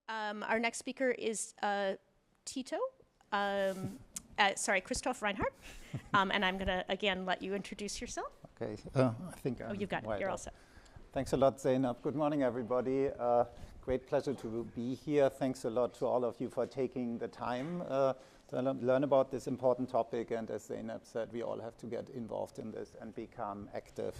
No. Our next speaker is Tito. Christoph Reinhart. And I'm going to, again, let you introduce yourself. Okay. I think I'm you've got it. You're all set. Thanks a lot, Zainab. Good morning, everybody. Great pleasure to be here. Thanks a lot to all of you for taking the time to learn about this important topic. And as Zainab said, we all have to get involved in this and become active.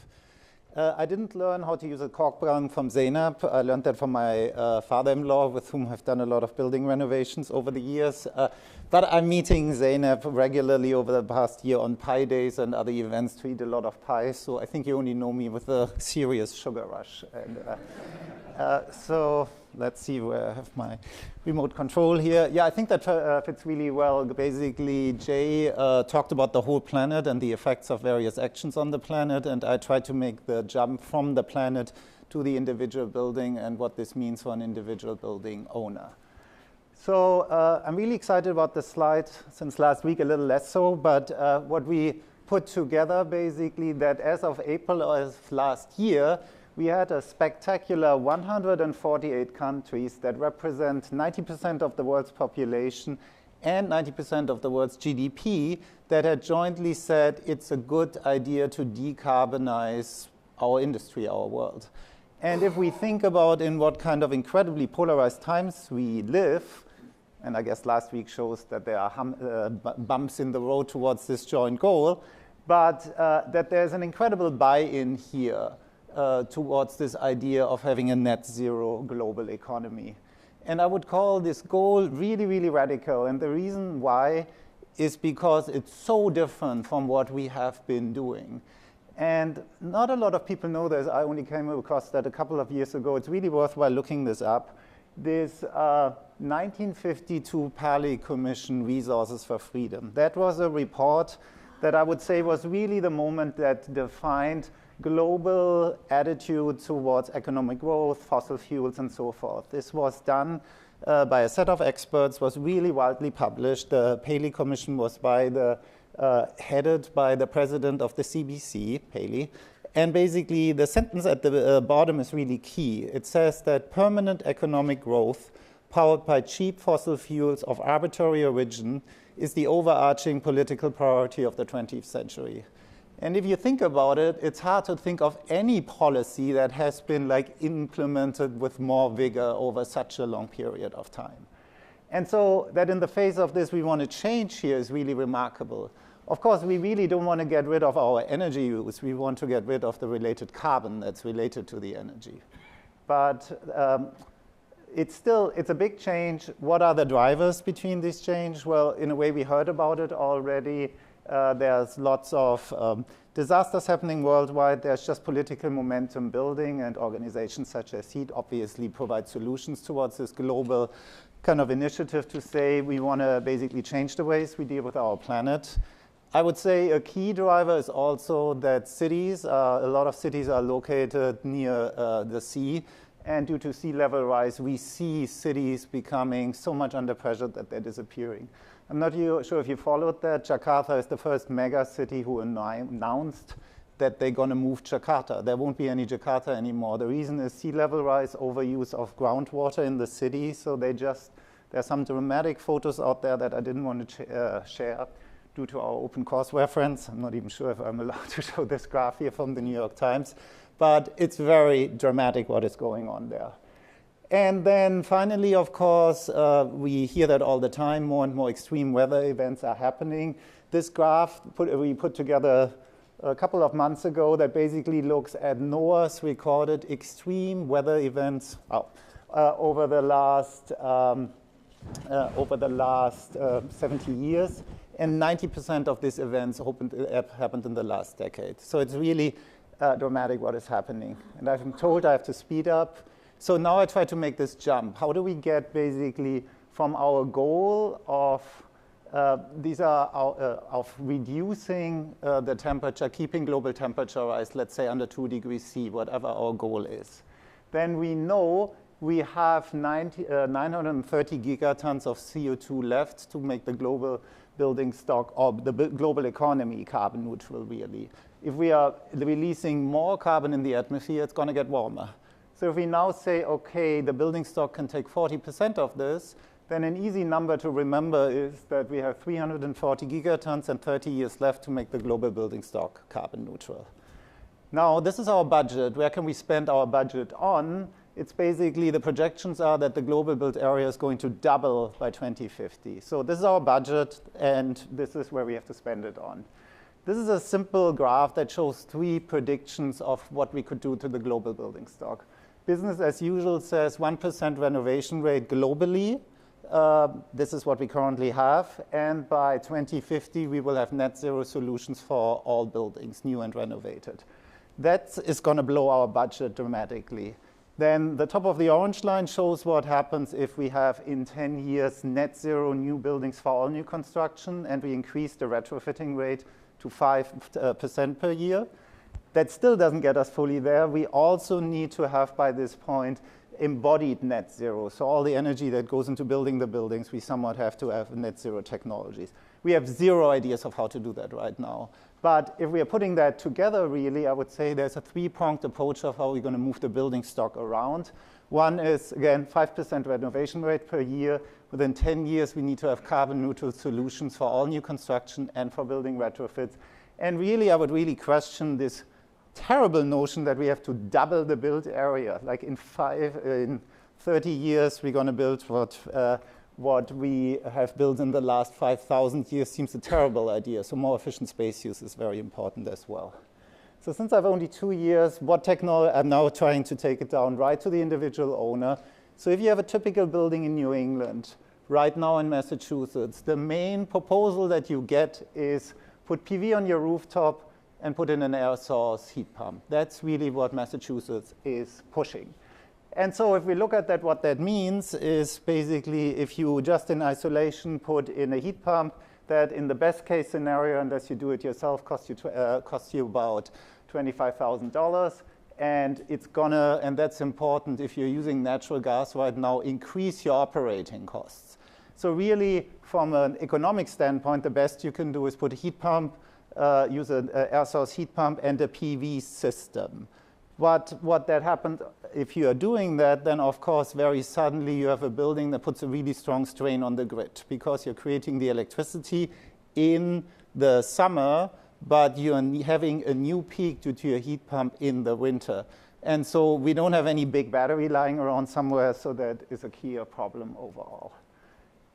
I didn't learn how to use a cork brush from Zainab. I learned that from my father-in-law, with whom I've done a lot of building renovations over the years. But I'm meeting Zainab regularly over the past year on pie days and other events to eat a lot of pie. So I think you only know me with a serious sugar rush. And, so let's see where I have my remote control here. Yeah, I think that fits really well. Basically, Jay talked about the whole planet and the effects of various actions on the planet, and I tried to make the jump from the planet to the individual building and what this means for an individual building owner. So I'm really excited about this slide. Since last week, a little less so, but what we put together, basically, that as of April of last year, we had a spectacular 148 countries that represent 90% of the world's population and 90% of the world's GDP that had jointly said it's a good idea to decarbonize our industry, our world. And if we think about in what kind of incredibly polarized times we live, and I guess last week shows that there are bumps in the road towards this joint goal, but that there's an incredible buy-in here towards this idea of having a net zero global economy. And I would call this goal really, really radical. And the reason why is because it's so different from what we have been doing. And not a lot of people know this. I only came across that a couple of years ago. It's really worthwhile looking this up. This 1952 Paley Commission, Resources for Freedom. That was a report that I would say was really the moment that defined global attitude towards economic growth, fossil fuels, and so forth. This was done by a set of experts, was really widely published. The Paley Commission was headed by the president of the CBC, Paley. And basically, the sentence at the bottom is really key. It says that permanent economic growth powered by cheap fossil fuels of arbitrary origin is the overarching political priority of the 20th century. And if you think about it, it's hard to think of any policy that has been implemented with more vigor over such a long period of time. And so that in the face of this we want to change here is really remarkable. Of course, we really don't want to get rid of our energy use. We want to get rid of the related carbon that's related to the energy. But it's a big change. What are the drivers between this change? Well, in a way, we heard about it already. There's lots of disasters happening worldwide. There's just political momentum building, and organizations such as HEET obviously provide solutions towards this global kind of initiative to say we want to basically change the ways we deal with our planet. I would say a key driver is also that cities, a lot of cities are located near the sea, and due to sea level rise, we see cities becoming so much under pressure that they're disappearing. I'm not sure if you followed that. Jakarta is the first mega city who announced that they're going to move Jakarta. There won't be any Jakarta anymore. The reason is sea level rise, overuse of groundwater in the city. So there's some dramatic photos out there that I didn't want to share due to our open course reference. I'm not even sure if I'm allowed to show this graph here from the New York Times. But it's very dramatic what is going on there. And then finally, of course, we hear that all the time, more and more extreme weather events are happening. This graph we put together a couple of months ago that basically looks at NOAA's recorded extreme weather events over the last 70 years. And 90% of these events happened in the last decade. So it's really dramatic what is happening. And I'm told I have to speed up. So now I try to make this jump. How do we get basically from our goal of reducing the temperature, keeping global temperature rise, let's say under 2 degrees C, whatever our goal is. Then we know we have 930 gigatons of CO2 left to make the global building stock or the global economy carbon neutral, really. If we are releasing more carbon in the atmosphere, it's going to get warmer. So if we now say, okay, the building stock can take 40% of this, then an easy number to remember is that we have 340 gigatons and 30 years left to make the global building stock carbon neutral. Now, this is our budget. Where can we spend our budget on? It's basically the projections are that the global built area is going to double by 2050. So this is our budget, and this is where we have to spend it on. This is a simple graph that shows 3 predictions of what we could do to the global building stock. Business as usual says 1% renovation rate globally. This is what we currently have. And by 2050, we will have net zero solutions for all buildings, new and renovated. That is going to blow our budget dramatically. Then the top of the orange line shows what happens if we have in 10 years net zero new buildings for all new construction, and we increase the retrofitting rate to 5% per year. That still doesn't get us fully there. We also need to have, by this point, embodied net zero. So all the energy that goes into building the buildings, we somewhat have to have net zero technologies. We have 0 ideas of how to do that right now. But if we are putting that together, really, I would say there's a 3-pronged approach of how we're going to move the building stock around. One is, again, 5% renovation rate per year. Within 10 years, we need to have carbon neutral solutions for all new construction and for building retrofits. And really, I would really question this terrible notion that we have to double the built area. Like in 30 years, we're going to build what we have built in the last 5,000 years seems a terrible idea. So more efficient space use is very important as well. So since I've only 2 years, what technology, I'm now trying to take it down right to the individual owner. So if you have a typical building in New England, right now in Massachusetts, the main proposal that you get is put PV on your rooftop and put in an air source heat pump. That's really what Massachusetts is pushing. And so if we look at that, what that means is basically if you just in isolation put in a heat pump, that in the best case scenario, unless you do it yourself, costs you about $25,000. And it's gonna, and that's important if you're using natural gas right now, increase your operating costs. So really, from an economic standpoint, the best you can do is put a heat pump, use an air source heat pump and a PV system. What that happens, if you are doing that, then of course very suddenly you have a building that puts a really strong strain on the grid because you're creating the electricity in the summer, but you're having a new peak due to your heat pump in the winter. And so we don't have any big battery lying around somewhere, so that is a clear problem overall.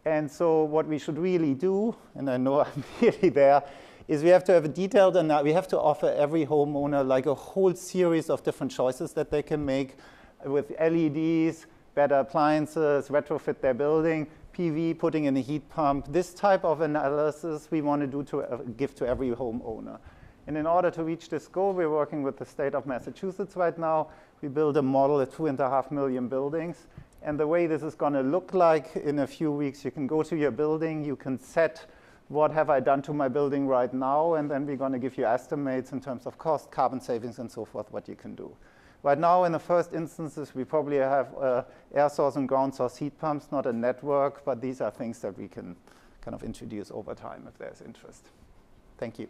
And so what we should really do, and I know I'm really there, is we have to have a detailed, and we have to offer every homeowner like a whole series of different choices that they can make with LEDs, better appliances, retrofit their building, PV, putting in a heat pump. This type of analysis we want to do to give to every homeowner. And in order to reach this goal, we're working with the state of Massachusetts right now. We build a model of 2.5 million buildings. And the way this is going to look like in a few weeks, you can go to your building, you can set what have I done to my building right now, and then we're going to give you estimates in terms of cost, carbon savings, and so forth, what you can do. Right now, in the first instances, we probably have air source and ground source heat pumps, not a network, but these are things that we can kind of introduce over time if there's interest. Thank you.